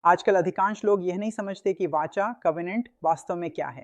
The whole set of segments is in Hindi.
आजकल अधिकांश लोग यह नहीं समझते कि वाचा कवेनेंट वास्तव में क्या है।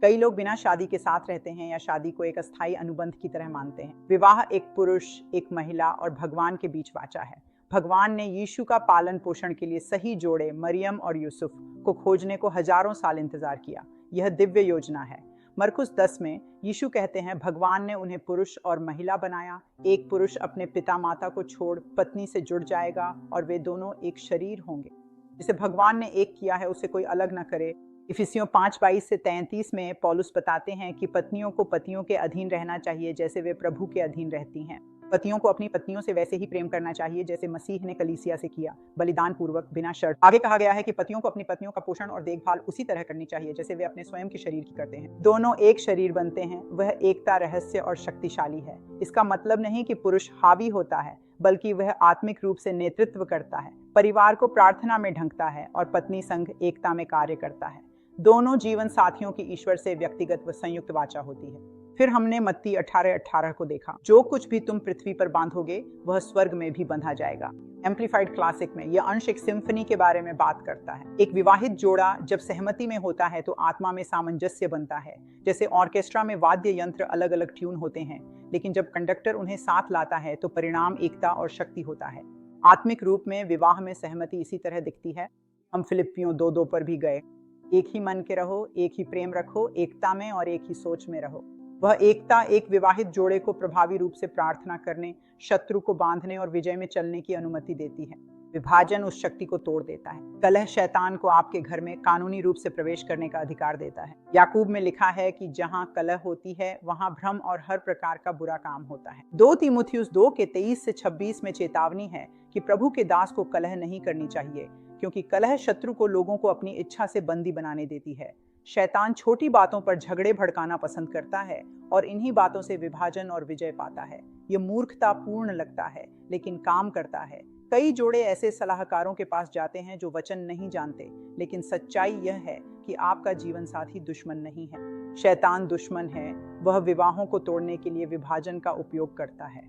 कई लोग बिना शादी के साथ रहते हैं या शादी को एक अस्थायी अनुबंध की तरह मानते हैं। विवाह एक पुरुष, एक महिला और भगवान के बीच वाचा है। भगवान ने यीशु का पालन पोषण के लिए सही जोड़े मरियम और यूसुफ को खोजने को हजारों साल इंतजार किया। यह दिव्य योजना है। मरकुस 10 में यीशु कहते हैं, भगवान ने उन्हें पुरुष और महिला बनाया। एक पुरुष अपने पिता माता को छोड़ पत्नी से जुड़ जाएगा और वे दोनों एक शरीर होंगे। जिसे भगवान ने एक किया है उसे कोई अलग न करे। इफिसियों 5:22 से 33 में पौलुस बताते हैं कि पत्नियों को पतियों के अधीन रहना चाहिए जैसे वे प्रभु के अधीन रहती हैं। पतियों को अपनी पत्नियों से वैसे ही प्रेम करना चाहिए जैसे मसीह ने कलीसिया से किया, बलिदान पूर्वक, बिना शर्त। आगे कहा गया है कि पतियों को अपनी पत्नियों का पोषण और देखभाल उसी तरह करनी चाहिए जैसे वे अपने स्वयं के शरीर की करते हैं। दोनों एक शरीर बनते हैं। वह एकता रहस्य और शक्तिशाली है। इसका मतलब नहीं कि पुरुष हावी होता है, बल्कि वह आत्मिक रूप से नेतृत्व करता है, परिवार को प्रार्थना में ढंकता है और पत्नी संग एकता में कार्य करता है। दोनों जीवन साथियों की ईश्वर से व्यक्तिगत व संयुक्त वाचा होती है। फिर हमने मत्ती 18:18 को देखा, जो कुछ भी तुम पृथ्वी पर बांधोगे वह स्वर्ग में भी बंधा जाएगा। एम्प्लीफाइड क्लासिक में यह अंश एक सिम्फनी के बारे में बात करता है। एक विवाहित जोड़ा जब सहमति में होता है तो आत्मा में सामंजस्य बनता है। जैसे ऑर्केस्ट्रा में वाद्य यंत्र अलग अलग ट्यून होते हैं, लेकिन जब कंडक्टर उन्हें साथ लाता है तो परिणाम एकता और शक्ति होता है। आत्मिक रूप में विवाह में सहमति इसी तरह दिखती है। हम फिलिप्पियों 2:2 पर भी गए, एक ही मन के रहो, एक ही प्रेम रखो, एकता में और एक ही सोच में रहो। वह एकता एक विवाहित जोड़े को प्रभावी रूप से प्रार्थना करने, शत्रु को बांधने और विजय में चलने की अनुमति देती है। विभाजन उस शक्ति को तोड़ देता है। कलह शैतान को आपके घर में कानूनी रूप से प्रवेश करने का अधिकार देता है। याकूब में लिखा है कि जहां कलह होती है वहां भ्रम और हर प्रकार का बुरा काम होता है। 2 तीमुथियुस 2 के 23 से 26 में चेतावनी है कि प्रभु के दास को कलह नहीं करनी चाहिए, क्योंकि कलह शत्रु को लोगों को अपनी इच्छा से बंदी बनाने देती है। शैतान छोटी बातों पर झगड़े भड़काना पसंद करता है और इन्हीं बातों से विभाजन और विजय पाता है। ये मूर्खतापूर्ण लगता है लेकिन काम करता है। कई जोड़े ऐसे सलाहकारों के पास जाते हैं जो वचन नहीं जानते, लेकिन सच्चाई यह है कि आपका जीवन साथी दुश्मन नहीं है। शैतान दुश्मन है। वह विवाहों को तोड़ने के लिए विभाजन का उपयोग करता है।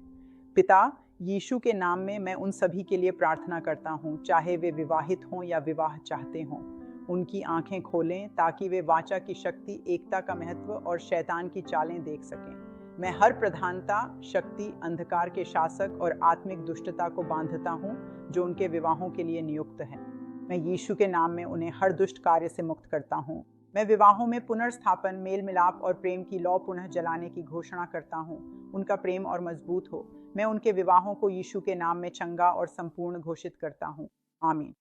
पिता, यीशु के नाम में मैं उन सभी के लिए प्रार्थना करता हूँ, चाहे वे विवाहित हों या विवाह चाहते हों। उनकी आंखें खोलें ताकि वे वाचा की शक्ति, एकता का महत्व और शैतान की चालें देख सकें। मैं हर प्रधानता, शक्ति, अंधकार के शासक और आत्मिक दुष्टता को बांधता हूँ जो उनके विवाहों के लिए नियुक्त हैं। मैं यीशु के नाम में उन्हें हर दुष्ट कार्य से मुक्त करता हूँ। मैं विवाहों में पुनर्स्थापन, मेल मिलाप और प्रेम की लौ पुनः जलाने की घोषणा करता हूँ। उनका प्रेम और मजबूत हो। मैं उनके विवाहों को यीशु के नाम में चंगा और संपूर्ण घोषित करता हूँ। आमीन।